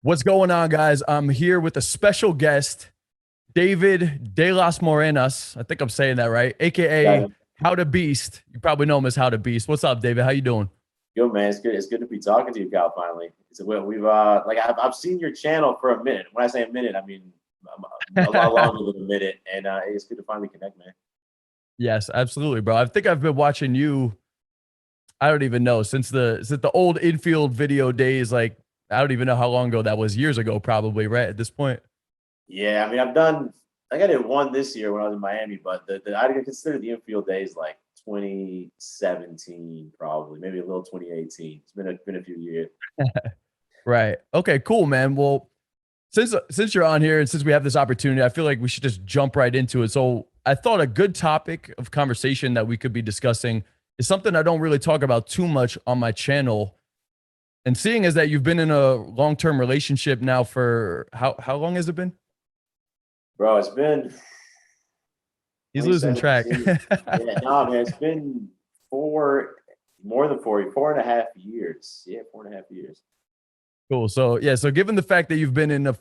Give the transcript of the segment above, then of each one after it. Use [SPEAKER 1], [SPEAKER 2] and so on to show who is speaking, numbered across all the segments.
[SPEAKER 1] What's going on, guys? I'm here with a special guest, David De Las Morenas. I think I'm saying that right,
[SPEAKER 2] Got
[SPEAKER 1] aka
[SPEAKER 2] it.
[SPEAKER 1] How to Beast. You probably know him as How to Beast. What's up, David? How you doing?
[SPEAKER 2] Good man. It's good. It's good to be talking to you, Cal. Finally, we've like I've seen your channel for a minute. When I say a minute, I mean a lot longer than a minute, and it's good to finally connect, man.
[SPEAKER 1] Yes, absolutely, bro. I think I've been watching you. I don't even know since the old infield video days. Like I don't even know how long ago that was. Years ago, probably. Right at this point.
[SPEAKER 2] Yeah, I mean I've done. I think I did one this year when I was in Miami, but I consider the infield days like 2017, probably maybe a little 2018. It's been a few years.
[SPEAKER 1] Right. Okay. Cool, man. Well, since you're on here and since we have this opportunity, I feel like we should just jump right into it. So I thought a good topic of conversation that we could be discussing is something I don't really talk about too much on my channel. And seeing as that you've been in a long-term relationship now for how long has it been?
[SPEAKER 2] Bro, it's been
[SPEAKER 1] He's losing track.
[SPEAKER 2] 2017. Yeah, no, man, it's been four, more than 4.5 years. Yeah, 4.5 years.
[SPEAKER 1] Cool. So yeah, so given the fact that you've been in a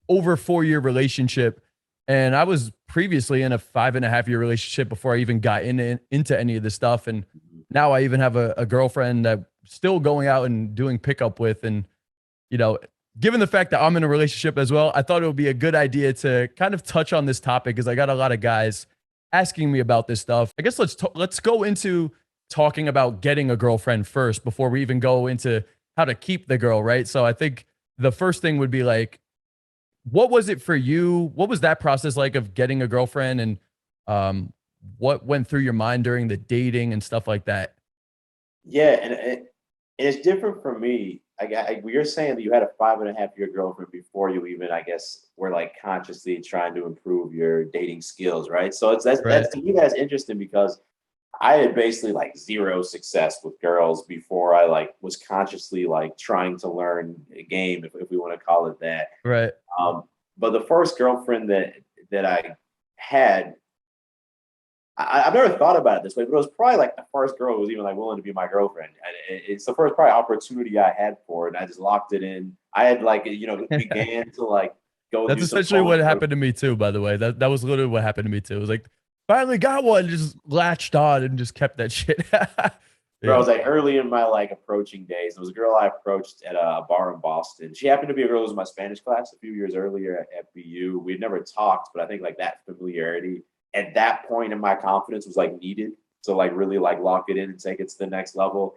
[SPEAKER 1] over 4 year relationship, and I was previously in a 5.5 year relationship before I even got into any of this stuff, and
[SPEAKER 2] Mhm.
[SPEAKER 1] now I even have a girlfriend that still going out and doing pickup with, and you know, given the fact that I'm in a relationship as well, I thought it would be a good idea to kind of touch on this topic because I got a lot of guys asking me about this stuff. I guess let's go into talking about getting a girlfriend first before we even go into how to keep the girl, right? So I think the first thing would be like, what was it for you? What was that process like of getting a girlfriend, and um, what went through your mind during the dating and stuff like that?
[SPEAKER 2] Yeah, and it's different for me. You're saying that you had a 5.5 year girlfriend before you even, I guess, were like consciously trying to improve your dating skills, right? So
[SPEAKER 1] Right.
[SPEAKER 2] that's to me that's interesting because I had basically like zero success with girls before I like was consciously like trying to learn a game, if we want to call it that.
[SPEAKER 1] Right.
[SPEAKER 2] Um, but the first girlfriend that I had, I've never thought about it this way, but it was probably like the first girl who was even like willing to be my girlfriend. And it's the first probably opportunity I had for it. And I just locked it in. I had like began to like go
[SPEAKER 1] That's
[SPEAKER 2] do some
[SPEAKER 1] essentially
[SPEAKER 2] phone
[SPEAKER 1] what
[SPEAKER 2] work.
[SPEAKER 1] happened to me too, by the way. That was literally what happened to me too. It was like finally got one, just latched on and just kept that shit.
[SPEAKER 2] Bro, I
[SPEAKER 1] Yeah.
[SPEAKER 2] was like early in my like approaching days. There was a girl I approached at a bar in Boston. She happened to be a girl who was in my Spanish class a few years earlier at BU. We'd never talked, but I think like that familiarity at that point in my confidence was like needed to like really like lock it in and take it to the next level.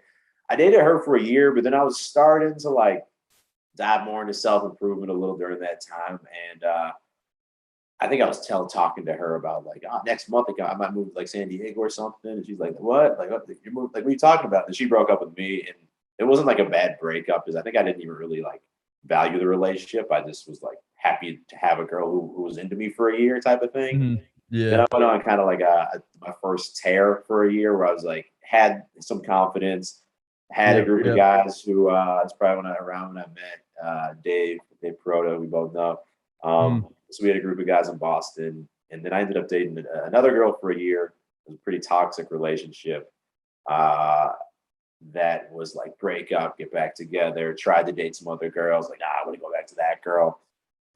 [SPEAKER 2] I dated her for a year, but then I was starting to like dive more into self improvement a little during that time, and I think I was talking to her about like, oh, next month I might move to like San Diego or something. And she's like, what? Like, what, you moved, like, what are you talking about? And she broke up with me, and it wasn't like a bad breakup because I think I didn't even really like value the relationship. I just was like happy to have a girl who was into me for a year type of thing.
[SPEAKER 1] Mhm.
[SPEAKER 2] Then
[SPEAKER 1] Yeah.
[SPEAKER 2] I went on kind of like my first tear for a year where I was like had some confidence, had a
[SPEAKER 1] Yep.
[SPEAKER 2] group of
[SPEAKER 1] Yep.
[SPEAKER 2] guys who it's probably when I met Dave Proto, we both know.
[SPEAKER 1] Mhm.
[SPEAKER 2] So we had a group of guys in Boston, and then I ended up dating another girl for a year. It was a pretty toxic relationship. Uh, that was like break up, get back together. Tried to date some other girls, like I want to go back to that girl.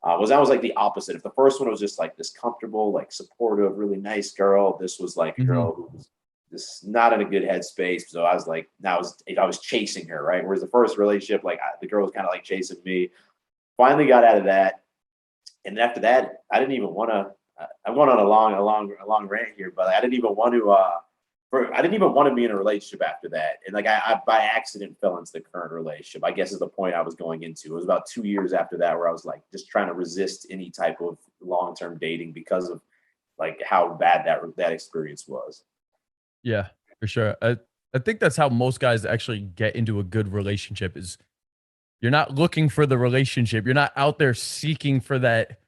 [SPEAKER 2] Was like the opposite. If the first one was just like this comfortable, like supportive, really nice girl, this was like a
[SPEAKER 1] Mhm.
[SPEAKER 2] girl who was just not in a good headspace. So I was like, now I was chasing her, right? Whereas the first relationship, like the girl was kind of like chasing me. Finally got out of that, and after that, I didn't even want to. I'm going on a long rant here, but I didn't even want to. I didn't even want to be in a relationship after that, and like I by accident fell into the current relationship. I guess is the point I was going into. It was about 2 years after that where I was like just trying to resist any type of long term dating because of like how bad that experience was.
[SPEAKER 1] Yeah. For sure. I think that's how most guys actually get into a good relationship is you're not looking for the relationship. You're not out there seeking for that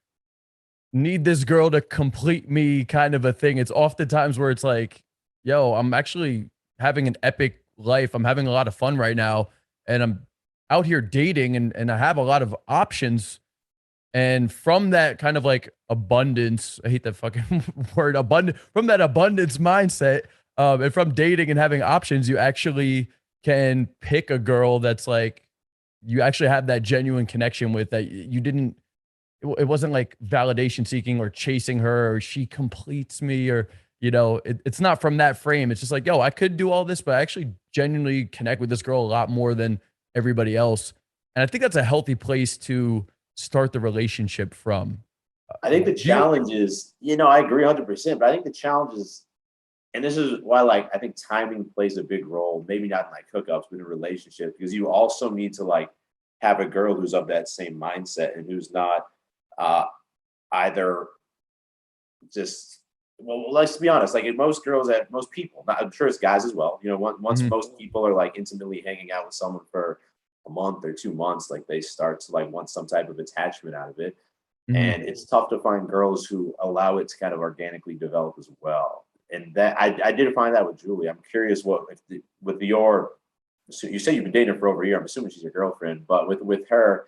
[SPEAKER 1] need this girl to complete me kind of a thing. It's oftentimes where it's like, yo, I'm actually having an epic life. I'm having a lot of fun right now. And I'm out here dating and I have a lot of options. And from that kind of like abundance, I hate that fucking word, abundant, from that abundance mindset, and from dating and having options, you actually can pick a girl that's like you actually have that genuine connection with, that you didn't, it wasn't like validation seeking or chasing her, or she completes me, or it's not from that frame. It's just like, yo, I could do all this, but I actually genuinely connect with this girl a lot more than everybody else. And I think that's a healthy place to start the relationship from.
[SPEAKER 2] I think the
[SPEAKER 1] Do you?
[SPEAKER 2] challenge is, I agree 100%, but I think the challenge is, and this is why, like, I think timing plays a big role. Maybe not in like hookups, but in a relationship, because you also need to like have a girl who's of that same mindset and who's not uh, either just, well, let's be honest. Like most girls, at most people, I'm sure it's guys as well. Once
[SPEAKER 1] Mhm,
[SPEAKER 2] most people are like intimately hanging out with someone for a month or 2 months, like they start to like want some type of attachment out of it,
[SPEAKER 1] mhm.
[SPEAKER 2] and it's tough to find girls who allow it to kind of organically develop as well. And that I did find that with Julie. I'm curious what if with your, so you say you've been dating her for over a year. I'm assuming she's your girlfriend, but with her,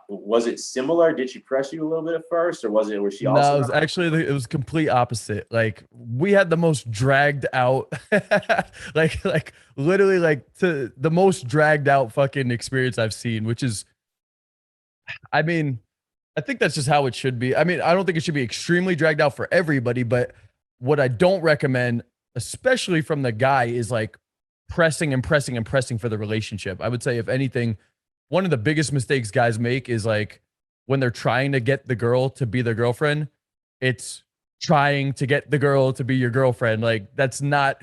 [SPEAKER 2] was it similar? Did she press you a little bit at first, or was she
[SPEAKER 1] No,
[SPEAKER 2] also
[SPEAKER 1] it was
[SPEAKER 2] not?
[SPEAKER 1] actually it was complete opposite. Like we had the most dragged out, like literally like to the most dragged out fucking experience I've seen, which is, I mean, I think that's just how it should be. I mean, I don't think it should be extremely dragged out for everybody, but what I don't recommend, especially from the guy, is like pressing and pressing and pressing for the relationship. I would say, if anything, one of the biggest mistakes guys make is like when they're trying to get the girl to be their girlfriend, it's trying to get the girl to be your girlfriend. Like that's not,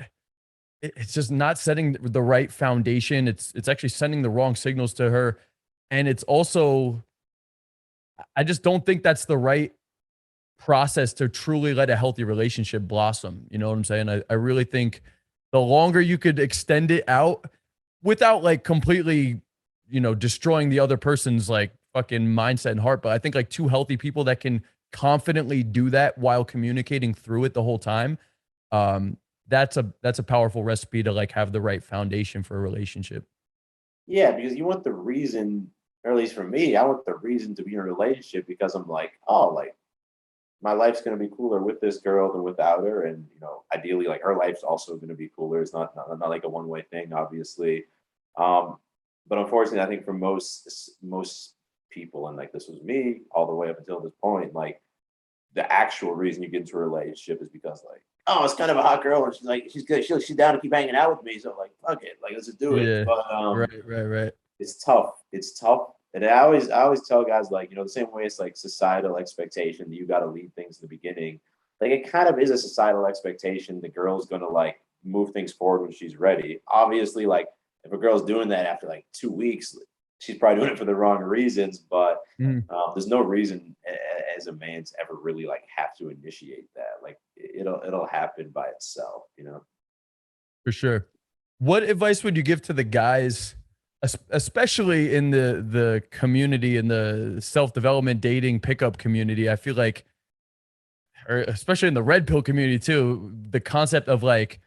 [SPEAKER 1] it's just not setting the right foundation. It's actually sending the wrong signals to her. And it's also, I just don't think that's the right process to truly let a healthy relationship blossom. You know what I'm saying? I really think the longer you could extend it out without like completely, destroying the other person's like fucking mindset and heart. But I think like two healthy people that can confidently do that while communicating through it the whole time. Um, that's a powerful recipe to like have the right foundation for a relationship.
[SPEAKER 2] Yeah, because you want the reason, or at least for me, I want the reason to be in a relationship because I'm like, oh, like my life's going to be cooler with this girl than without her, and ideally, like her life's also going to be cooler. It's not like a one way thing, obviously. Um, but unfortunately, I think for most people, and like this was me all the way up until this point, like the actual reason you get into a relationship is because like, oh, it's kind of a hot girl, and she's like, she's good, she's down to keep hanging out with me, so like, fuck it, like let's just do it.
[SPEAKER 1] Yeah.
[SPEAKER 2] But
[SPEAKER 1] Right. Right. Right.
[SPEAKER 2] it's tough. It's tough. And I always tell guys like, the same way it's like societal expectation that you got to lead things in the beginning. Like it kind of is a societal expectation. The girl's gonna like move things forward when she's ready. Obviously, like if a girl's doing that after like 2 weeks, she's probably doing it for the wrong reasons. But
[SPEAKER 1] Mhm.
[SPEAKER 2] there's no reason as a man to ever really like have to initiate that. Like it'll happen by itself.
[SPEAKER 1] For sure. What advice would you give to the guys, especially in the community, in the self development dating pickup community? I feel like, or especially in the red pill community too, the concept of like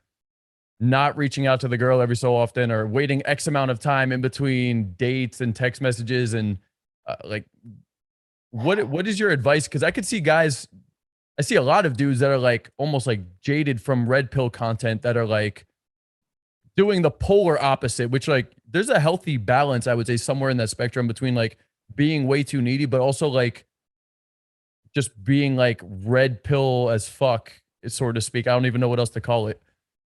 [SPEAKER 1] not reaching out to the girl every so often, or waiting X amount of time in between dates and text messages, and like what is your advice? Because I could see guys, I see a lot of dudes that are like almost like jaded from red pill content, that are like doing the polar opposite, which like there's a healthy balance, I would say, somewhere in that spectrum between like being way too needy, but also like just being like red pill as fuck, so to speak. I don't even know what else to call it.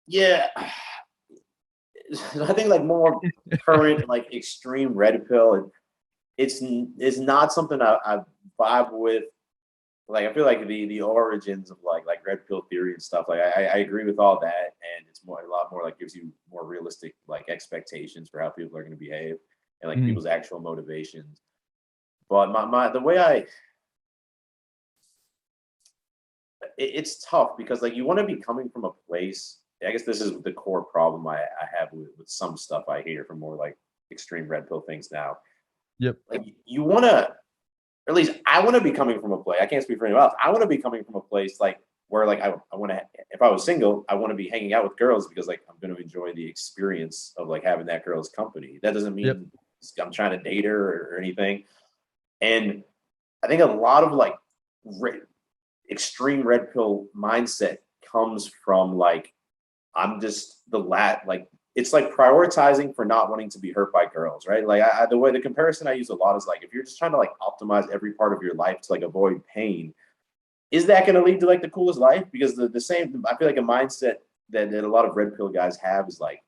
[SPEAKER 2] Yeah, I think like more current, like extreme red pill. It's not something I vibe with. Like I feel like the origins of like red pill theory and stuff. Like I agree with all that, and it's more a lot more like gives you more realistic like expectations for how people are going to behave and like
[SPEAKER 1] Mhm.
[SPEAKER 2] people's actual motivations. But my the way it's tough because like you want to be coming from a place. I guess this is the core problem I have with some stuff I hear from more like extreme red pill things now.
[SPEAKER 1] Yep.
[SPEAKER 2] Like you want to, or at least I want to be coming from a place. I can't speak for anyone else. I want to be coming from a place like where like I want to. If I was single, I want to be hanging out with girls because like I'm going to enjoy the experience of like having that girl's company. That doesn't
[SPEAKER 1] Yep.
[SPEAKER 2] mean I'm trying to date her or anything. And I think a lot of like re- extreme red pill mindset comes from like I'm just the lat like it's like prioritizing for not wanting to be hurt by girls, right? Like the way the comparison I use a lot is like if you're just trying to like optimize every part of your life to like avoid pain, is that going to lead to like the coolest life? Because the same, I feel like a mindset that a lot of red pill guys have is like,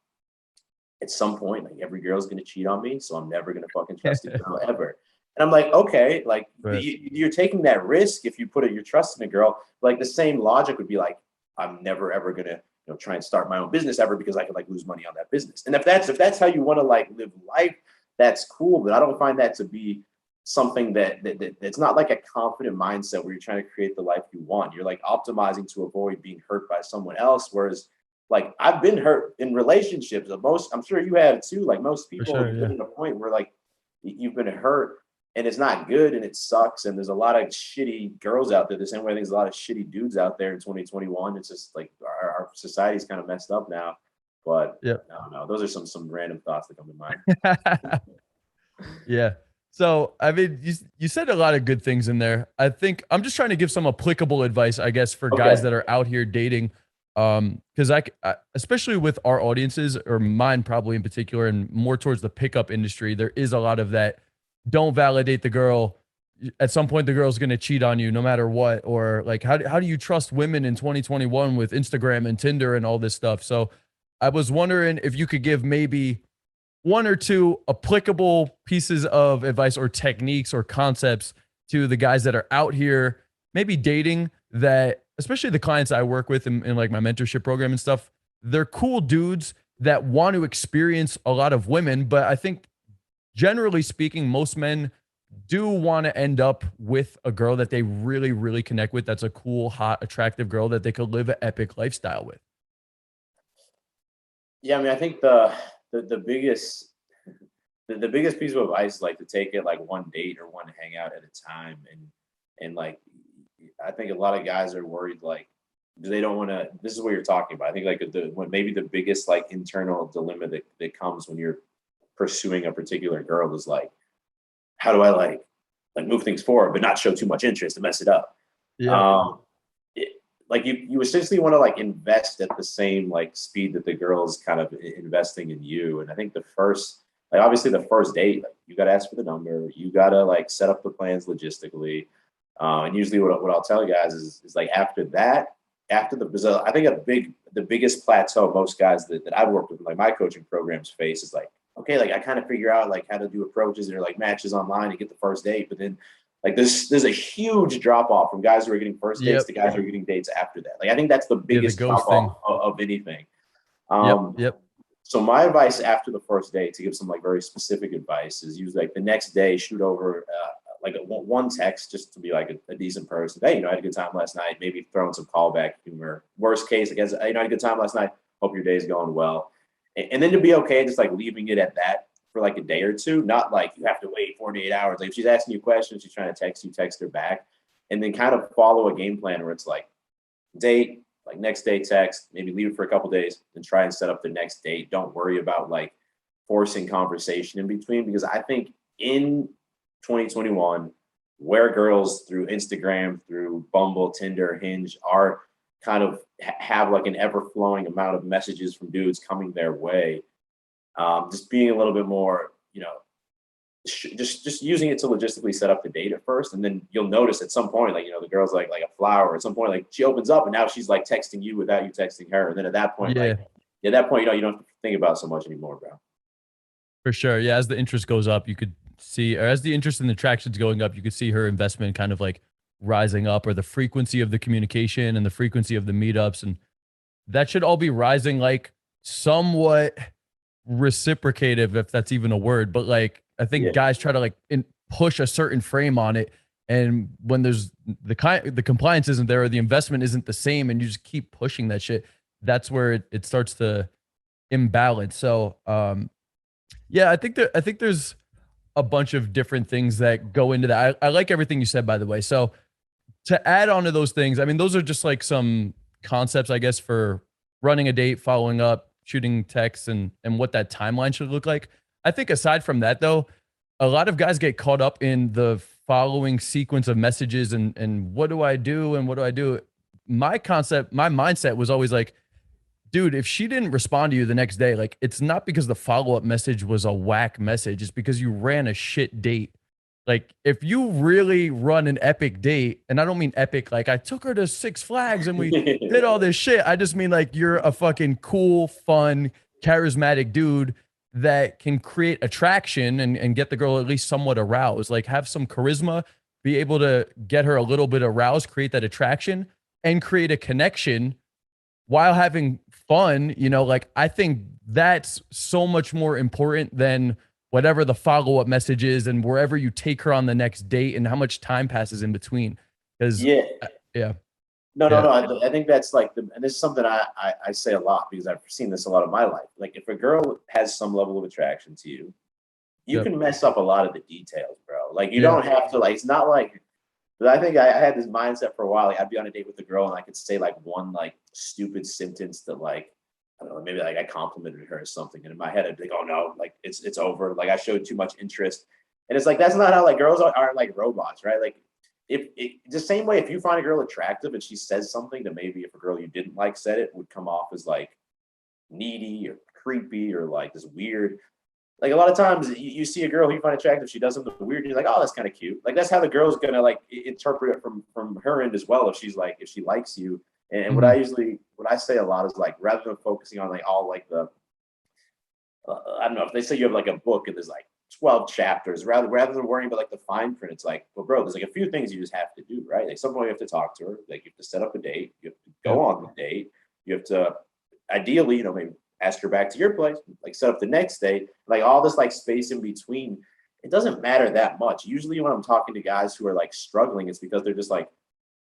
[SPEAKER 2] at some point, like every girl's going to cheat on me, so I'm never going to fucking trust a girl ever. And I'm like, okay, like
[SPEAKER 1] Right.
[SPEAKER 2] you're taking that risk if you put your trust in a girl. Like the same logic would be like, I'm never ever gonna try and start my own business ever because I could like lose money on that business. And if that's how you want to like live life, that's cool. But I don't find that to be something that's not like a confident mindset where you're trying to create the life you want. You're like optimizing to avoid being hurt by someone else. Whereas like I've been hurt in relationships. I'm sure you have too. Like most
[SPEAKER 1] For
[SPEAKER 2] people
[SPEAKER 1] sure.
[SPEAKER 2] have
[SPEAKER 1] Yeah.
[SPEAKER 2] been at a point where like you've been hurt and it's not good and it sucks. And there's a lot of shitty girls out there. The same way I think there's a lot of shitty dudes out there in 2021. It's just like our society's kind of messed up now. But
[SPEAKER 1] Yep.
[SPEAKER 2] I don't know. Those are some random thoughts that come to mind.
[SPEAKER 1] Yeah. So, I mean, you said a lot of good things in there. I think I'm just trying to give some applicable advice, I guess, for guys
[SPEAKER 2] Okay.
[SPEAKER 1] that are out here dating. Because especially with our audiences, or mine probably in particular, and more towards the pickup industry, there is a lot of that. Don't validate the girl. At some point, the girl's going to cheat on you no matter what. Or like, how do you trust women in 2021 with Instagram and Tinder and all this stuff? So, I was wondering if you could give maybe one or two applicable pieces of advice or techniques or concepts to the guys that are out here, maybe dating, that especially the clients I work with in like my mentorship program and stuff. They're cool dudes that want to experience a lot of women, but I think generally speaking, most men do want to end up with a girl that they really, really connect with. That's a cool, hot, attractive girl that they could live an epic lifestyle with.
[SPEAKER 2] Yeah, I mean, I think the biggest the biggest piece of advice is like to take it like one date or one hangout at a time, and like I think a lot of guys are worried like they don't want to. This is what you're talking about. I think like when maybe the biggest like internal dilemma that comes when you're pursuing a particular girl is like, how do I like move things forward but not show too much interest and mess it up?
[SPEAKER 1] Yeah.
[SPEAKER 2] Um, like you essentially want to like invest at the same like speed that the girl is kind of investing in you. And I think the first, like obviously the first date, like you got to ask for the number, you got to like set up the plans logistically. And usually what I'll tell you guys is like after that, after I think the biggest plateau most guys that I've worked with, like my coaching programs face is like, okay, like I kind of figure out like how to do approaches or like matches online to get the first date. But then like there's a huge drop off from guys who are getting first dates
[SPEAKER 1] Yep.
[SPEAKER 2] to guys who are getting dates after that. Like I think that's the
[SPEAKER 1] Yeah. The
[SPEAKER 2] biggest drop
[SPEAKER 1] ghosting.
[SPEAKER 2] off of anything.
[SPEAKER 1] Yep.
[SPEAKER 2] Um,
[SPEAKER 1] Yep.
[SPEAKER 2] so my advice after the first date, to give some like very specific advice, is use like the next day, shoot over like one text just to be like a decent person. Hey, I had a good time last night. Maybe throwing some callback humor. Worst case, I guess, I had a good time last night. Hope your day's going well. And then to be okay, just like leaving it at that for like a day or two, not like you have to wait 48 hours. Like if she's asking you questions, she's trying to text you, text her back, and then kind of follow a game plan where it's like date, like next day text, maybe leave it for a couple days, and try and set up the next date. Don't worry about like forcing conversation in between, because I think in 2021, where girls through Instagram, through Bumble, Tinder, Hinge are kind of have like an ever flowing amount of messages from dudes coming their way. Just being a little bit more, just using it to logistically set up the date at first, and then you'll notice at some point, like the girl's like a flower. At some point, like she opens up, and now she's like texting you without you texting her. And then at that point,
[SPEAKER 1] Yeah.
[SPEAKER 2] like at that point, you don't have to think about it so much anymore, bro.
[SPEAKER 1] For sure. Yeah. As the interest goes up, you could see, or as the interest in the attraction's going up, you could see her investment kind of like rising up, or the frequency of the communication and the frequency of the meetups. And that should all be rising like somewhat reciprocative, if that's even a word. But like, I think
[SPEAKER 2] Yeah.
[SPEAKER 1] guys try to like push a certain frame on it. And when there's the compliance isn't there, or the investment isn't the same, and you just keep pushing that shit, that's where it starts to imbalance. So, yeah, I think there's a bunch of different things that go into that. I like everything you said, by the way. So to add on to those things, I mean, those are just like some concepts, I guess, for running a date, following up, shooting texts, and what that timeline should look like. I think aside from that, though, a lot of guys get caught up in the following sequence of messages and what do I do and what do I do. My mindset was always like, dude, if she didn't respond to you the next day, like it's not because the follow-up message was a whack message, it's because you ran a shit date. Like if you really run an epic date, and I don't mean epic like I took her to Six Flags and we did all this shit. I just mean like you're a fucking cool, fun, charismatic dude that can create attraction and get the girl at least somewhat aroused. Like have some charisma, be able to get her a little bit aroused, create that attraction, and create a connection while having fun. Like I think that's so much more important than whatever the follow-up message is and wherever you take her on the next date and how much time passes in between. Because
[SPEAKER 2] Yeah.
[SPEAKER 1] yeah,
[SPEAKER 2] No, no,
[SPEAKER 1] yeah,
[SPEAKER 2] no. I think that's like and this is something I say a lot because I've seen this a lot of my life. Like if a girl has some level of attraction to you, you
[SPEAKER 1] yep,
[SPEAKER 2] can mess up a lot of the details, bro. Like you
[SPEAKER 1] yeah,
[SPEAKER 2] don't have to like it's not like but I think I had this mindset for a while. Like, I'd be on a date with a girl and I could say like one like stupid sentence that like I don't know, maybe like I complimented her or something. And in my head I'd be like, oh no, like it's over. Like I showed too much interest. And it's like that's not how like girls aren't like robots, right? Like if the same way if you find a girl attractive and she says something that maybe if a girl you didn't like said it would come off as like needy or creepy or like this weird like a lot of times you see a girl who you find attractive, she does something weird, and you're like, oh, that's kind of cute. Like that's how the girl's gonna like interpret it from her end as well. If she's like if she likes you, and
[SPEAKER 1] mhm,
[SPEAKER 2] what I say a lot is like rather than focusing on like all like the I don't know if they say you have like a book and there's like 12 chapters, rather than worrying about like the fine print, it's like, well, bro, there's like a few things you just have to do, right? Like some point you have to talk to her, like you have to set up a date, you have to go
[SPEAKER 1] yep,
[SPEAKER 2] on the date, you have to ideally, maybe ask her back to your place, like set up the next day, like all this like space in between. It doesn't matter that much. Usually when I'm talking to guys who are like struggling, it's because they're just like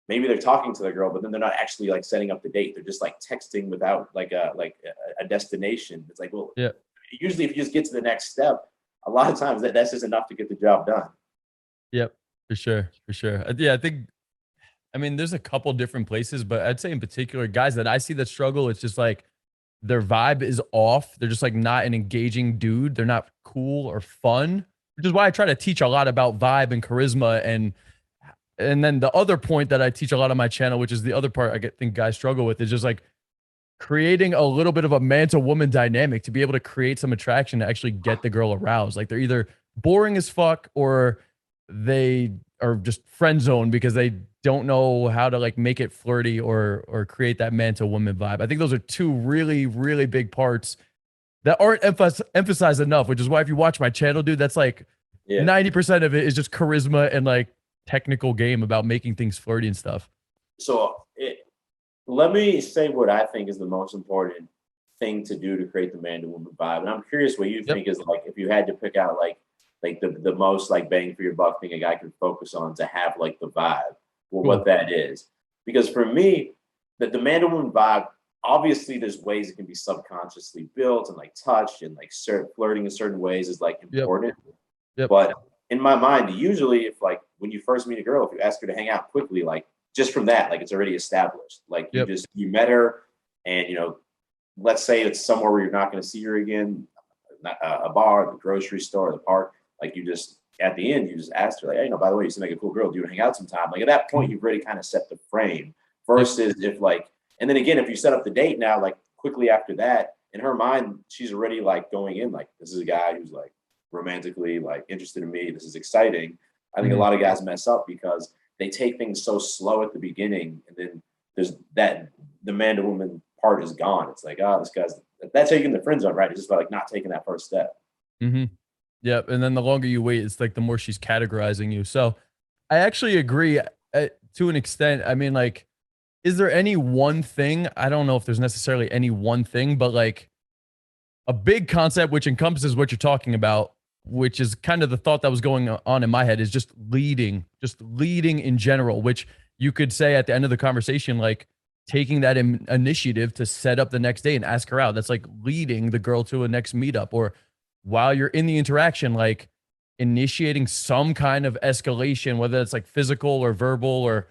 [SPEAKER 2] maybe they're talking to the girl, but then they're not actually like setting up the date. They're just like texting without like a destination. It's like, well,
[SPEAKER 1] yeah.
[SPEAKER 2] usually if you just get to the next step, a lot of times that's just enough to get the job done.
[SPEAKER 1] Yep, for sure, for sure. Yeah, I think. I mean, there's a couple different places, but I'd say in particular, guys that I see that struggle, it's just like their vibe is off. They're just like not an engaging dude. They're not cool or fun, which is why I try to teach a lot about vibe and charisma. And then the other point that I teach a lot on my channel, which is the other part think guys struggle with, is just like creating a little bit of a man to woman dynamic to be able to create some attraction to actually get the girl aroused. Like they're either boring as fuck or they are just friend zone because they don't know how to like make it flirty or create that man to woman vibe. I think those are two really really big parts that aren't emphasized enough, which is why if you watch my channel, dude, that's like
[SPEAKER 2] Yeah.
[SPEAKER 1] 90% of it is just charisma and like technical game about making things flirty and stuff.
[SPEAKER 2] So let me say what I think is the most important thing to do to create the man to woman vibe. And I'm curious what you
[SPEAKER 1] Yep.
[SPEAKER 2] think is like if you had to pick out like the most like bang for your buck thing a guy can focus on to have like the vibe, well, what
[SPEAKER 1] Cool.
[SPEAKER 2] that is. Because for me, the man to woman vibe, obviously there's ways it can be subconsciously built and like touch and like flirting in certain ways is like
[SPEAKER 1] Yep.
[SPEAKER 2] important.
[SPEAKER 1] Yep.
[SPEAKER 2] But in my mind, usually if like when you first meet a girl, if you ask her to hang out quickly, like just from that, like it's already established. Like
[SPEAKER 1] Yep.
[SPEAKER 2] you met her and let's say it's somewhere where you're not going to see her again, a bar, the grocery store, the park. Like you just at the end, you just asked her, like, hey, by the way, you seem like a cool girl. Do you want to hang out sometime? Like at that point,
[SPEAKER 1] Mhm.
[SPEAKER 2] you've already kind of set the frame.
[SPEAKER 1] Yep.
[SPEAKER 2] Versus if like, and then again, if you set up the date now, like quickly after that, in her mind, she's already like going in like this is a guy who's like romantically like interested in me. This is exciting. I think a
[SPEAKER 1] Mhm.
[SPEAKER 2] lot of guys mess up because they take things so slow at the beginning, and then there's that the man to woman part is gone. It's like, oh, this guy's that's how you get in the friend zone, right? It's just about like not taking that first step.
[SPEAKER 1] Mhm. Yep, and then the longer you wait, it's like the more she's categorizing you. So, I actually agree, to an extent. I mean, like, is there any one thing? I don't know if there's necessarily any one thing, but like a big concept which encompasses what you're talking about, which is kind of the thought that was going on in my head, is just leading in general, which you could say at the end of the conversation, like taking that initiative to set up the next day and ask her out. That's like leading the girl to a next meetup, or while you're in the interaction, like initiating some kind of escalation, whether it's like physical or verbal or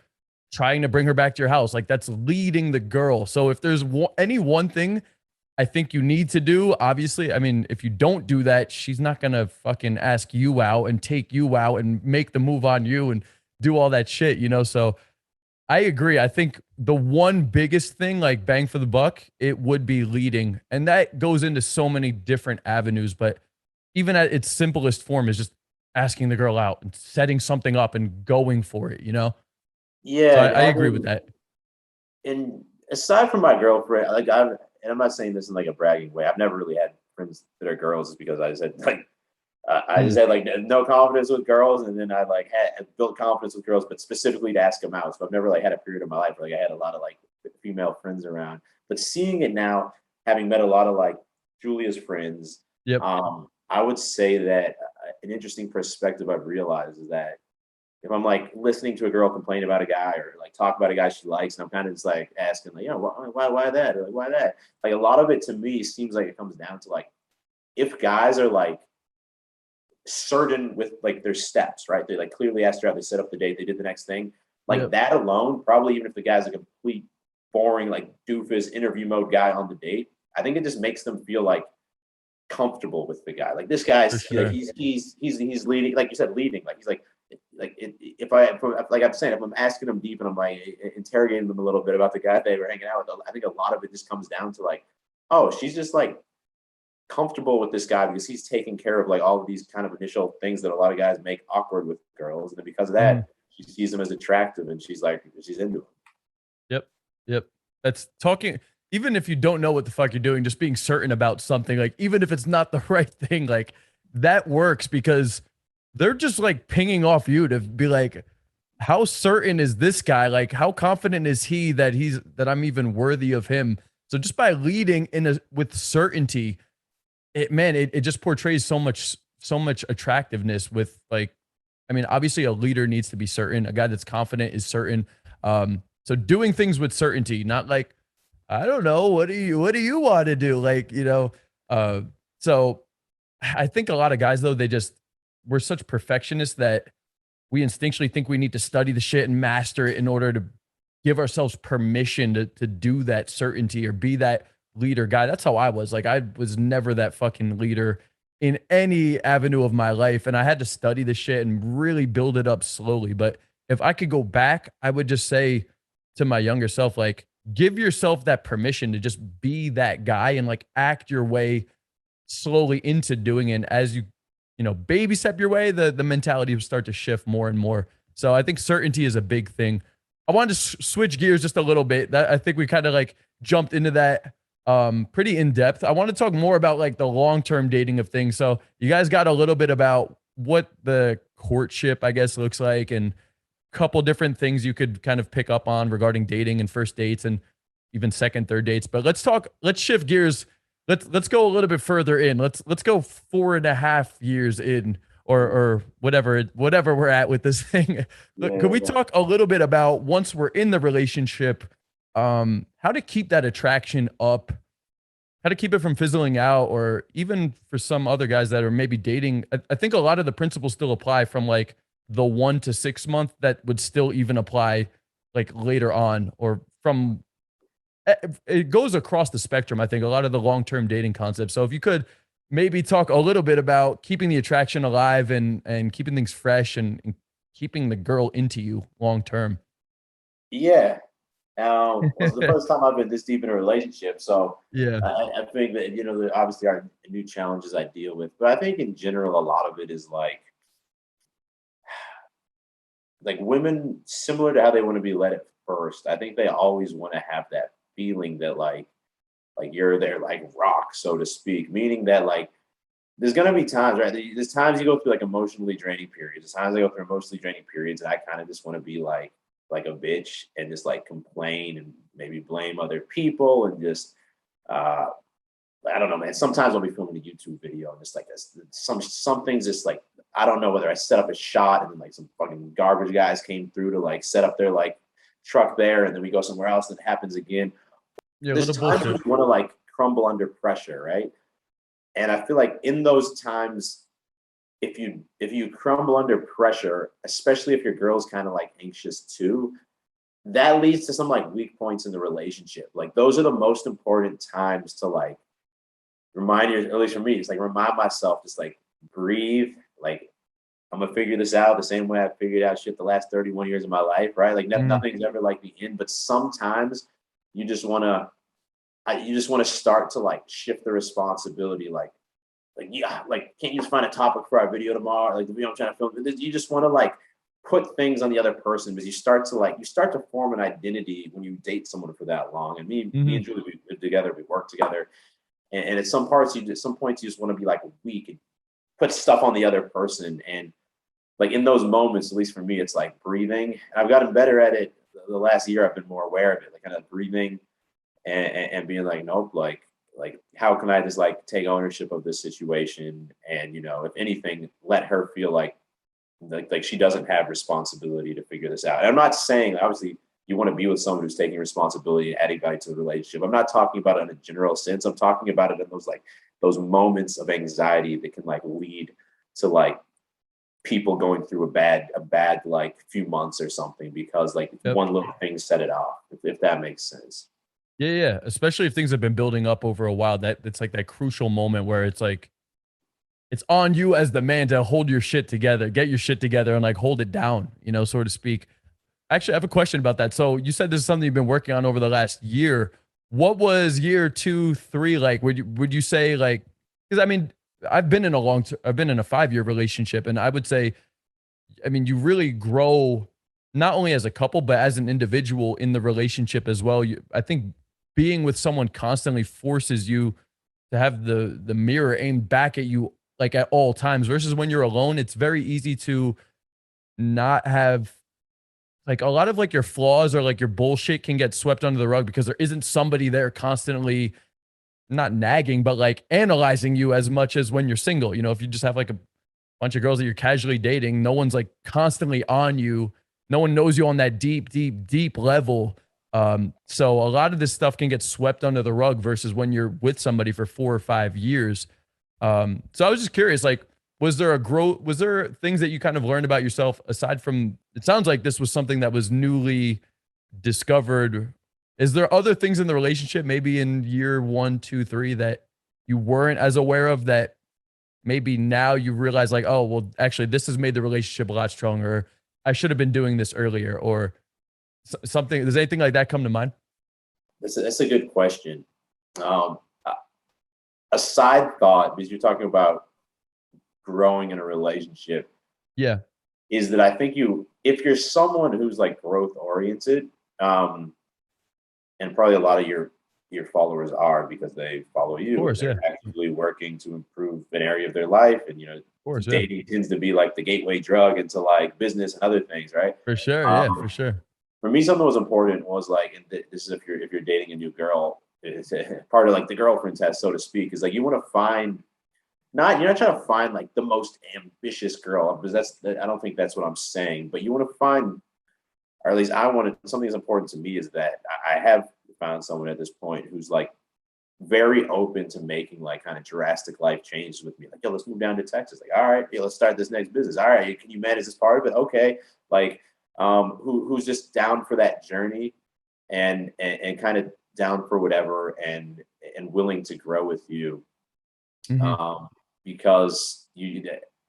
[SPEAKER 1] trying to bring her back to your house. Like that's leading the girl. So if there's any one thing I think you need to do, obviously, I mean, if you don't do that, she's not going to fucking ask you out and take you out and make the move on you and do all that shit. So I agree. I think the one biggest thing, like bang for the buck, it would be leading. And that goes into so many different avenues. But even at its simplest form is just asking the girl out and setting something up and going for it, you know? So
[SPEAKER 2] Yeah,
[SPEAKER 1] I agree with that.
[SPEAKER 2] and aside from my girlfriend, like and I'm not saying this in like a bragging way. I've never really had friends that are girls, just because I just had like I just
[SPEAKER 1] Mm,
[SPEAKER 2] had like no confidence with girls, and then I like had built confidence with girls, but specifically to ask them out. So I've never like had a period of my life where like I had a lot of like female friends around. But seeing it now, having met a lot of like Julia's friends,
[SPEAKER 1] yep.
[SPEAKER 2] I would say that an interesting perspective I've realized is that if I'm like listening to a girl complain about a guy or like talk about a guy she likes, and I'm kind of just like asking, like, why that? Or like, why that? Like a lot of it to me seems like it comes down to like if guys are like certain with like their steps, right? They like clearly asked her out, they set up the date, they did the next thing. Like
[SPEAKER 1] Yep.
[SPEAKER 2] that alone, probably even if the guy's a complete boring, like doofus interview mode guy on the date, I think it just makes them feel like comfortable with the guy. Like this
[SPEAKER 1] For
[SPEAKER 2] guy's like
[SPEAKER 1] sure.
[SPEAKER 2] he's leading, like you said, leading. Like he's like if I like I'm saying, if I'm asking him deep and I'm like interrogating them a little bit about the guy they were hanging out with, I think a lot of it just comes down to like, oh, she's just like comfortable with this guy because he's taking care of like all of these kind of initial things that a lot of guys make awkward with girls, and then because of
[SPEAKER 1] Mhm.
[SPEAKER 2] that, she sees him as attractive, and she's into him.
[SPEAKER 1] Yep. Yep. That's talking, even if you don't know what the fuck you're doing, just being certain about something, like even if it's not the right thing, like that works because they're just like pinging off you to be like, how certain is this guy? Like, how confident is he that that I'm even worthy of him? So just by leading with certainty, it just portrays so much attractiveness with like, I mean, obviously a leader needs to be certain. A guy that's confident is certain. So doing things with certainty, not like, I don't know, what do you want to do? Like, uh, so I think a lot of guys though, we're such perfectionists that we instinctually think we need to study the shit and master it in order to give ourselves permission to do that certainty or be that leader guy. That's how I was. Like I was never that fucking leader in any avenue of my life. And I had to study the shit and really build it up slowly. But if I could go back, I would just say to my younger self, like, give yourself that permission to just be that guy and like act your way slowly into doing it. And as baby step your way, the mentality will start to shift more and more. So I think certainty is a big thing. I wanted to switch gears just a little bit. That I think we kind of like jumped into that pretty in depth. I want to talk more about like the long-term dating of things. So you guys got a little bit about what the courtship, I guess, looks like, and a couple different things you could kind of pick up on regarding dating and first dates and even second, third dates. But let's shift gears. Let's go a little bit further in. Let's go 4.5 years in, or whatever we're at with this thing. Look, could
[SPEAKER 2] Yeah,
[SPEAKER 1] we
[SPEAKER 2] yeah.
[SPEAKER 1] talk a little bit about once we're in the relationship, how to keep that attraction up, how to keep it from fizzling out, or even for some other guys that are maybe dating. I think a lot of the principles still apply from like the 1 to 6 month that would still even apply like later on, or from it goes across the spectrum. I think a lot of the long-term dating concepts. So if you could maybe talk a little bit about keeping the attraction alive and keeping things fresh and keeping the girl into you long term.
[SPEAKER 2] Yeah. Well, it's the first time I've been this deep in a relationship, so
[SPEAKER 1] Yeah.
[SPEAKER 2] I think that there obviously are new challenges I deal with, but I think in general a lot of it is like women, similar to how they want to be led at first. I think they always want to have that feeling that like you're their like rock, so to speak, meaning that like there's gonna be times, right? There's times you go through like emotionally draining periods. There's times I go through emotionally draining periods, and I kind of just want to be like a bitch and just like complain and maybe blame other people and just uh I don't know, man. Sometimes I'll be filming a YouTube video and just like this, some things just like I don't know whether I set up a shot and then like some fucking garbage guys came through to like set up their like truck there, and then we go somewhere else and it happens again.
[SPEAKER 1] Yeah. A
[SPEAKER 2] There's
[SPEAKER 1] little
[SPEAKER 2] times when
[SPEAKER 1] bullshit.
[SPEAKER 2] you want to like crumble under pressure, right? And I feel like in those times, if you crumble under pressure, especially if your girl's kind of like anxious too, that leads to some like weak points in the relationship. Like those are the most important times to like remind you, at least for me, just like remind myself, just like breathe, like I'm gonna figure this out the same way I figured out shit the last 31 years of my life, right? Like
[SPEAKER 1] Mhm.
[SPEAKER 2] nothing's ever like the end, but sometimes you just wanna you just want to start to like shift the responsibility, like yeah, like can't you just find a topic for our video tomorrow? Like the video I'm trying to film, you just want to like put things on the other person because you start to form an identity when you date someone for that long. And me and
[SPEAKER 1] Mhm.
[SPEAKER 2] Julie, we live together, we work together, and at some parts at some points you just want to be like weak and put stuff on the other person. And like in those moments, at least for me, it's like breathing. And I've gotten better at it the last year. I've been more aware of it, like kind of breathing and being like, nope, like how can I just like take ownership of this situation and if anything, let her feel like she doesn't have responsibility to figure this out. And I'm not saying obviously you want to be with someone who's taking responsibility and adding value to the relationship. I'm not talking about it in a general sense. I'm talking about it in those moments of anxiety that can like lead to like people going through a bad like few months or something because like
[SPEAKER 1] Yep.
[SPEAKER 2] one little thing set it off, if that makes sense.
[SPEAKER 1] Yeah, yeah. Especially if things have been building up over a while. That it's like that crucial moment where it's like it's on you as the man to hold your shit together, get your shit together, and like hold it down, so to speak. Actually, I have a question about that. So you said this is something you've been working on over the last year. What was year two, three like? Would you say like? Because I mean, I've been in a 5 year relationship, and I would say, I mean, you really grow not only as a couple but as an individual in the relationship as well. I think being with someone constantly forces you to have the mirror aimed back at you like at all times. Versus when you're alone, it's very easy to not have like a lot of like your flaws or like your bullshit can get swept under the rug because there isn't somebody there constantly not nagging but like analyzing you as much as when you're single. If you just have like a bunch of girls that you're casually dating, no one's like constantly on you. No one knows you on that deep, deep, deep level. So a lot of this stuff can get swept under the rug versus when you're with somebody for 4 or 5 years. So I was just curious, like, was there a growth? Was there things that you kind of learned about yourself aside from? It sounds like this was something that was newly discovered. Is there other things in the relationship, maybe in year one, two, three, that you weren't as aware of that maybe now you realize, like, oh, well, actually, this has made the relationship a lot stronger. I should have been doing this earlier, or something. Does anything like that come to mind?
[SPEAKER 2] That's a good question. Um, a side thought, because you're talking about growing in a relationship,
[SPEAKER 1] Yeah,
[SPEAKER 2] is that I think if you're someone who's like growth oriented, um, and probably a lot of your followers are because they follow
[SPEAKER 1] of
[SPEAKER 2] you and
[SPEAKER 1] course.
[SPEAKER 2] they're
[SPEAKER 1] Yeah, of
[SPEAKER 2] actively working to improve an area of their life, and
[SPEAKER 1] course. Yeah,
[SPEAKER 2] dating tends to be like the gateway drug into like business and other things, right?
[SPEAKER 1] for sure. Yeah, for
[SPEAKER 2] Um,
[SPEAKER 1] sure.
[SPEAKER 2] for me, something that was important was like, and this is if you're dating a new girl, it's part of like the girlfriend test, so to speak, is like you want to find not you're not trying to find like the most ambitious girl because I don't think that's what I'm saying, but you want to find, or at least I wanted something that's important to me is that I have found someone at this point who's like very open to making like kind of drastic life changes with me. Like, yo, let's move down to Texas. Like, all right, yeah, let's start this next business. All right, can you manage this part of it? Okay. Like, who's just down for that journey and kind of down for whatever and willing to grow with you.
[SPEAKER 1] Hmm.
[SPEAKER 2] Um, because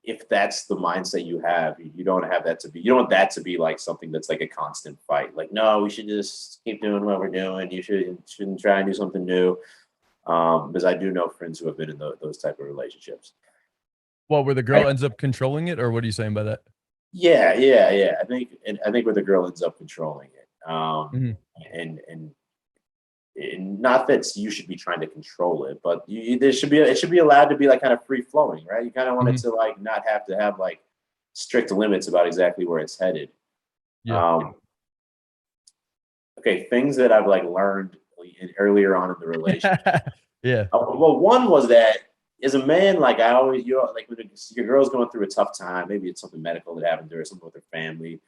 [SPEAKER 2] if that's the mindset you have, you don't have that to be, you don't want that to be like something that's like a constant fight. Like, no, we should just keep doing what we're doing. You shouldn't try and do something new. Because I do know friends who have been in those type of relationships.
[SPEAKER 1] Well, where the
[SPEAKER 2] I,
[SPEAKER 1] girl ends up controlling it, or what are you saying by that?
[SPEAKER 2] yeah, yeah, yeah. I think where the girl ends up controlling it,
[SPEAKER 1] Hmm.
[SPEAKER 2] and not that you should be trying to control it, but it should be allowed to be like kind of free flowing, right? You kind of want it
[SPEAKER 1] Hmm.
[SPEAKER 2] to like not have to have like strict limits about exactly where it's headed.
[SPEAKER 1] Yeah.
[SPEAKER 2] Um, okay, things that I've like learned earlier on in the relationship.
[SPEAKER 1] Yeah.
[SPEAKER 2] Well, one was that as a man, like I always, like when your girl's going through a tough time, maybe it's something medical that happened to her, something with her family.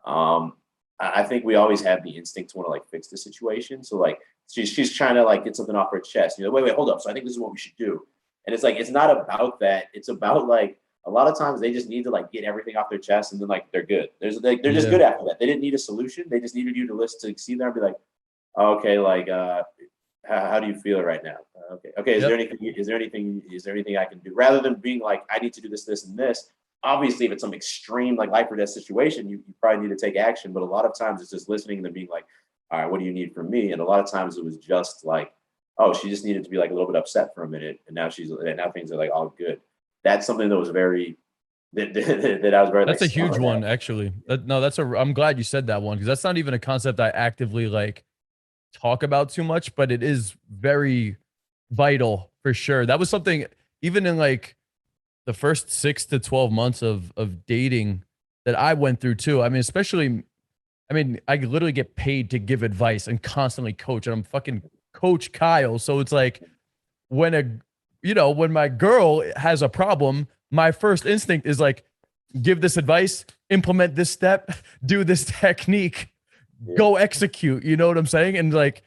[SPEAKER 2] Um, I think we always have the instinct to want to like fix the situation. So like she's trying to like get something off her chest. You're like, wait, hold up. So I think this is what we should do. And it's like it's not about that. It's about like a lot of times they just need to like get everything off their chest and then like they're good. They're just
[SPEAKER 1] Yeah.
[SPEAKER 2] good after that. They didn't need a solution. They just needed you to listen to see there and be like, okay, like how do you feel right now? Okay. Okay. Is there
[SPEAKER 1] Yep.
[SPEAKER 2] anything? Is there anything? Is there anything I can do? Rather than being like, I need to do this, this, and this. obviously if it's some extreme like life or death situation, you probably need to take action. But a lot of times it's just listening and then being like, all right, what do you need from me? And a lot of times it was just like, oh, she just needed to be like a little bit upset for a minute, and now things are like all good. That's something that was very that I was very like
[SPEAKER 1] That's a
[SPEAKER 2] smart
[SPEAKER 1] huge
[SPEAKER 2] at.
[SPEAKER 1] one, actually. No, I'm glad you said that one because that's not even a concept I actively like talk about too much, but it is very vital for sure. That was something even in like the first 6 to 12 months of dating that I went through too. I mean, especially, I mean, I literally get paid to give advice and constantly coach, and I'm fucking Coach Kyle. So it's like when when my girl has a problem, my first instinct is like, give this advice, implement this step, do this technique,
[SPEAKER 2] Yeah.
[SPEAKER 1] go execute. You know what I'm saying? And like,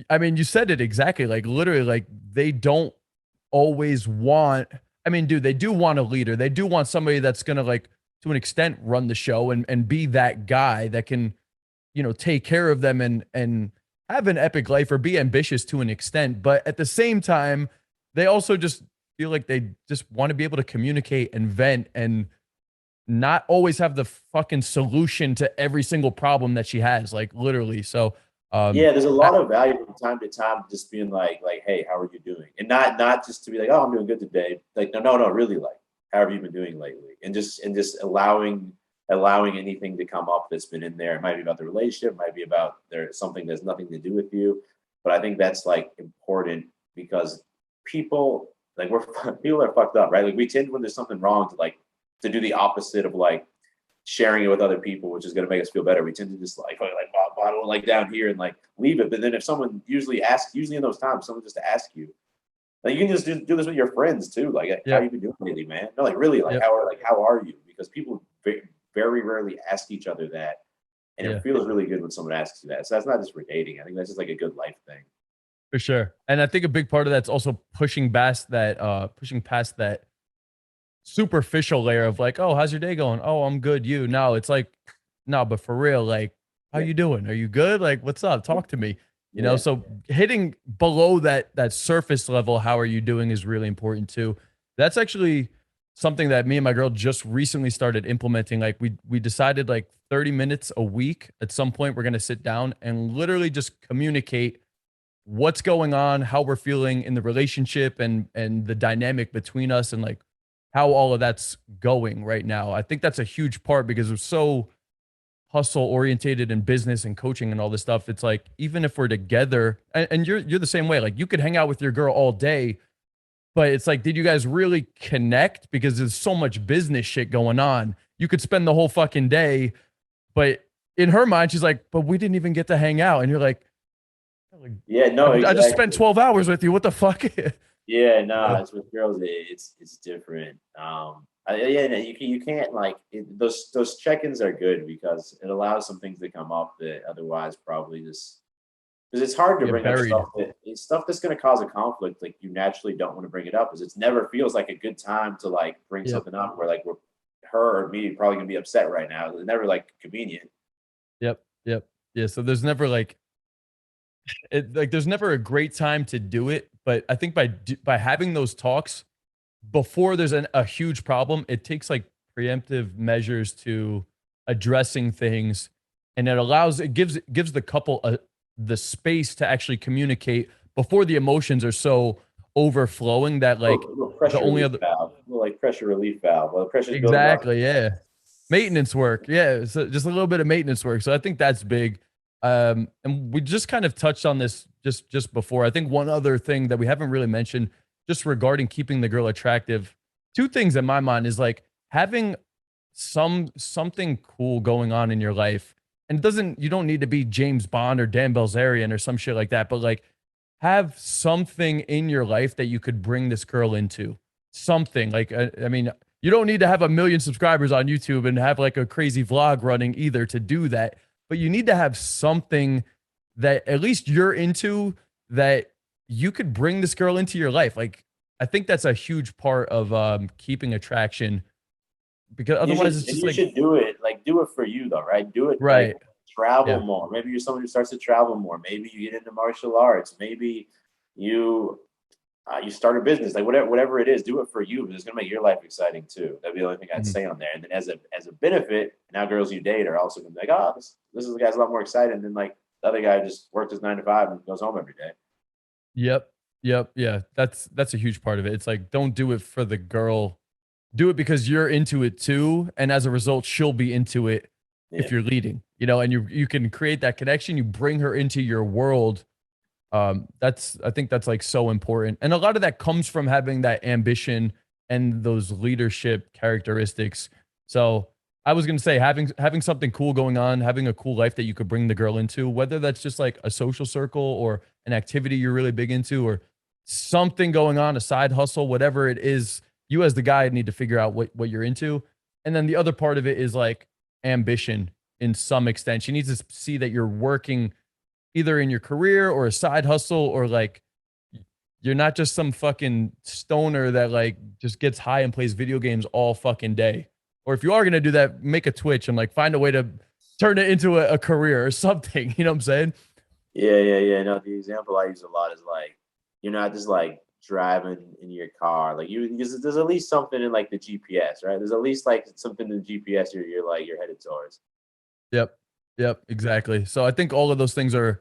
[SPEAKER 1] I mean, you said it exactly. Like, literally, like, they don't always want, I mean, dude, they do want a leader. They do want somebody that's going to, like, to an extent, run the show and be that guy that can, take care of them and have an epic life or be ambitious to an extent. But at the same time, they also just feel like they just want to be able to communicate and vent and not always have the fucking solution to every single problem that she has, like literally. So,
[SPEAKER 2] Yeah, there's a
[SPEAKER 1] I,
[SPEAKER 2] lot of value from time to time just being like, hey, how are you doing? And not just to be like, oh, I'm doing good today. Like, no, really like, how have you been doing lately? And just allowing anything to come up that's been in there. It might be about the relationship, it might be about there's something that's nothing to do with you. But I think that's like important because people like we're people are fucked up, right? Like we tend when there's something wrong to do the opposite of like sharing it with other people, which is going to make us feel better. We tend to just like bottle it like down here and like leave it. But then if someone usually in those times, someone just to ask you, like you can just do this with your friends too. Like, how
[SPEAKER 1] yep,
[SPEAKER 2] you been doing lately, man? No, like really,
[SPEAKER 1] yep,
[SPEAKER 2] how are you? Because people very rarely ask each other that, and it
[SPEAKER 1] yeah,
[SPEAKER 2] feels really good when someone asks you that. So that's not just for dating. I think that's just like a good life thing.
[SPEAKER 1] for sure. And I think a big part of that's also pushing past that superficial layer of like, oh, how's your day going? Oh, I'm good. You? No, it's like, no, but for real, like, how
[SPEAKER 2] Yeah,
[SPEAKER 1] you doing? Are you good? Like, what's up? Talk to me.
[SPEAKER 2] yeah,
[SPEAKER 1] So hitting below that surface level, how are you doing is really important too. That's actually something that me and my girl just recently started implementing. Like we decided like 30 minutes a week at some point we're gonna sit down and literally just communicate what's going on, how we're feeling in the relationship and the dynamic between us and like how all of that's going right now. I think that's a huge part because we're so hustle orientated in business and coaching and all this stuff. It's like even if we're together and you're the same way, like you could hang out with your girl all day, but it's like, did you guys really connect? Because there's so much business shit going on. You could spend the whole fucking day, but in her mind, she's like, but we didn't even get to hang out. And you're like,
[SPEAKER 2] yeah. No,
[SPEAKER 1] I just spent
[SPEAKER 2] exactly.
[SPEAKER 1] 12 hours with you. What the fuck?
[SPEAKER 2] Yeah, no,
[SPEAKER 1] Yeah.
[SPEAKER 2] it's with girls. It's different. Yeah, no, you can't like those check-ins are good because it allows some things to come up that otherwise probably just because it's hard to
[SPEAKER 1] Get
[SPEAKER 2] bring up
[SPEAKER 1] buried.
[SPEAKER 2] stuff that it's stuff that's going to cause a conflict. Like you naturally don't want to bring it up because it never feels like a good time to like bring
[SPEAKER 1] Yep.
[SPEAKER 2] something up where like we're her or me probably gonna be upset right now. It's never like convenient.
[SPEAKER 1] Yep. Yep. Yeah. So there's never there's never a great time to do it, but I think by having those talks before there's a huge problem, it takes like preemptive measures to addressing things, and it gives the couple the space to actually communicate before the emotions are so overflowing that like
[SPEAKER 2] Little
[SPEAKER 1] the
[SPEAKER 2] pressure
[SPEAKER 1] only
[SPEAKER 2] relief
[SPEAKER 1] other
[SPEAKER 2] valve, little like pressure relief valve. Well, the pressure's building up.
[SPEAKER 1] exactly, yeah, maintenance work, yeah, so just a little bit of maintenance work. So I think that's big. And we just kind of touched on this just before. I think one other thing that we haven't really mentioned, just regarding keeping the girl attractive, two things in my mind is like having something cool going on in your life. And it doesn't you don't need to be James Bond or Dan Bilzerian or some shit like that, but like have something in your life that you could bring this girl into. Something like I mean, you don't need to have a million subscribers on YouTube and have like a crazy vlog running either to do that, but you need to have something that at least you're into that you could bring this girl into your life. Like I think that's a huge part of keeping attraction because otherwise it's just
[SPEAKER 2] You
[SPEAKER 1] like
[SPEAKER 2] should do it for you though, right? Do it like
[SPEAKER 1] right.
[SPEAKER 2] travel
[SPEAKER 1] Yeah.
[SPEAKER 2] more. Maybe you're someone who starts to travel more. Maybe you get into martial arts. Maybe you You start a business, like whatever it is, do it for you. It's gonna make your life exciting too. That'd be the only thing I'd
[SPEAKER 1] Mhm.
[SPEAKER 2] say on there. And then as a benefit, now girls you date are also gonna be like, oh, this is the guy's a lot more exciting than like the other guy who just worked his 9 to 5 and goes home every day.
[SPEAKER 1] Yep. Yep. Yeah. That's a huge part of it. It's like, don't do it for the girl. Do it because you're into it too. And as a result, she'll be into it
[SPEAKER 2] Yeah.
[SPEAKER 1] if you're leading, and you can create that connection. You bring her into your world. I think that's like so important. And a lot of that comes from having that ambition and those leadership characteristics. So I was gonna say having something cool going on, having a cool life that you could bring the girl into, whether that's just like a social circle or an activity you're really big into, or something going on, a side hustle, whatever it is, you as the guy need to figure out what you're into. And then the other part of it is like ambition in some extent. She needs to see that you're working either in your career or a side hustle, or like you're not just some fucking stoner that like just gets high and plays video games all fucking day. Or if you are gonna do that, make a Twitch and like find a way to turn it into a career or something. You know what I'm saying?
[SPEAKER 2] Yeah. No, the example I use a lot is like you're not just like driving in your car. Like you because there's at least something in like the GPS, right? There's at least like something in the GPS you're like you're headed towards.
[SPEAKER 1] Yep. Yep. Exactly. So I think all of those things are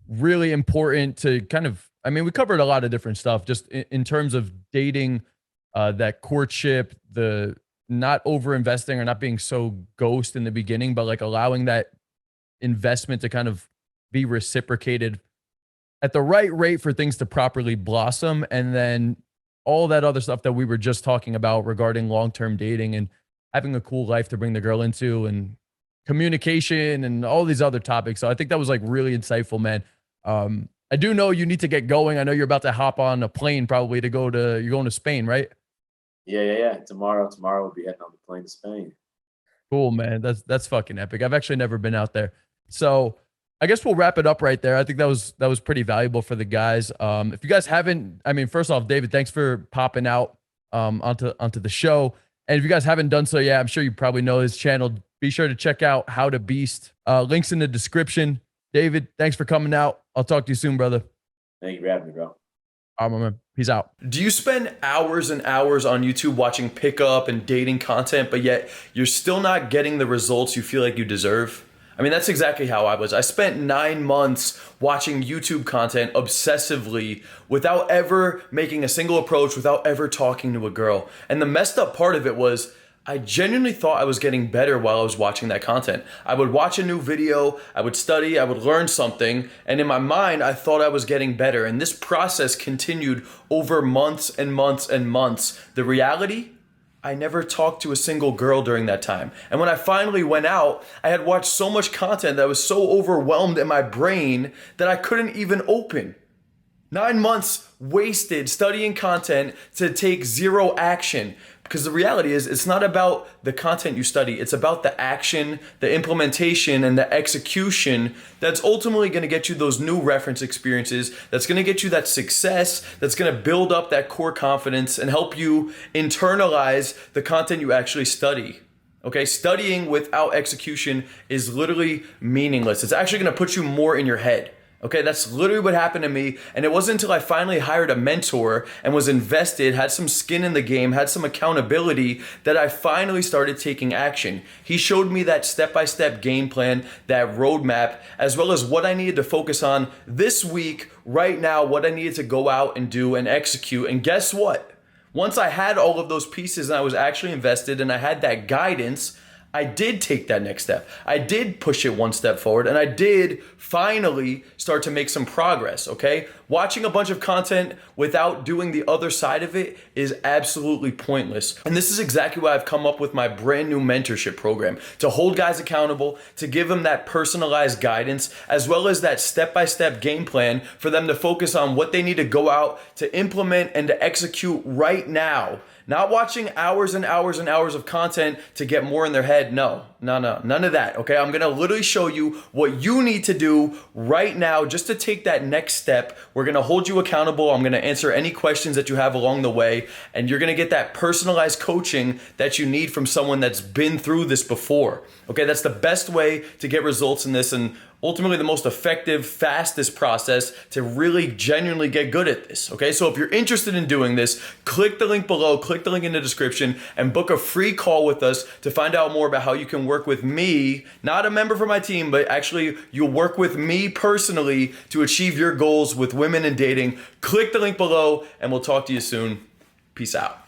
[SPEAKER 1] really important to kind of, I mean, we covered a lot of different stuff just in terms of dating, that courtship, the not over investing or not being so ghost in the beginning, but like allowing that investment to kind of be reciprocated at the right rate for things to properly blossom. And then all that other stuff that we were just talking about regarding long-term dating and having a cool life to bring the girl into, and communication and all these other topics. So I think that was like really insightful, man. I do know you need to get going. I know you're about to hop on a plane probably to you're going to Spain, right?
[SPEAKER 2] Yeah. Tomorrow we'll be heading on the plane to Spain.
[SPEAKER 1] Cool, man. That's fucking epic. I've actually never been out there. So I guess we'll wrap it up right there. I think that was pretty valuable for the guys. If you guys haven't, I mean, first off, David, thanks for popping out onto the show. And if you guys haven't done so yet, I'm sure you probably know his channel. Be sure to check out How to Beast. Links in the description. David, thanks for coming out. I'll talk to you soon, brother.
[SPEAKER 2] Thank you for having me, bro.
[SPEAKER 1] All right, my man. Peace out. Do you spend hours and hours on YouTube watching pickup and dating content, but yet you're still not getting the results you feel like you deserve? I mean, that's exactly how I was. I spent 9 months watching YouTube content obsessively without ever making a single approach, without ever talking to a girl. And the messed up part of it was I genuinely thought I was getting better while I was watching that content. I would watch a new video, I would study, I would learn something, and in my mind, I thought I was getting better. And this process continued over months and months and months. The reality, I never talked to a single girl during that time. And when I finally went out, I had watched so much content that I was so overwhelmed in my brain that I couldn't even open. 9 months wasted studying content to take zero action. Because the reality is, it's not about the content you study, it's about the action, the implementation, and the execution that's ultimately going to get you those new reference experiences, that's going to get you that success, that's going to build up that core confidence and help you internalize the content you actually study. Okay, studying without execution is literally meaningless. It's actually going to put you more in your head. Okay, that's literally what happened to me. And it wasn't until I finally hired a mentor and was invested, had some skin in the game, had some accountability, that I finally started taking action. He showed me that step-by-step game plan, that roadmap, as well as what I needed to focus on this week, right now, what I needed to go out and do and execute. And guess what? Once I had all of those pieces and I was actually invested and I had that guidance, I did take that next step. I did push it one step forward, and I did finally start to make some progress, okay? Watching a bunch of content without doing the other side of it is absolutely pointless. And this is exactly why I've come up with my brand new mentorship program, to hold guys accountable, to give them that personalized guidance, as well as that step-by-step game plan for them to focus on what they need to go out to implement and to execute right now. Not watching hours and hours and hours of content to get more in their head. No, none of that. Okay, I'm gonna literally show you what you need to do right now just to take that next step. We're gonna hold you accountable. I'm gonna answer any questions that you have along the way, and you're gonna get that personalized coaching that you need from someone that's been through this before. Okay, that's the best way to get results in this. And
[SPEAKER 3] ultimately the most effective, fastest process to really genuinely get good at this. Okay, so if you're interested in doing this, click the link below, click the link in the description, and book a free call with us to find out more about how you can work with me, not a member from my team, but actually you'll work with me personally to achieve your goals with women and dating. Click the link below, and we'll talk to you soon. Peace out.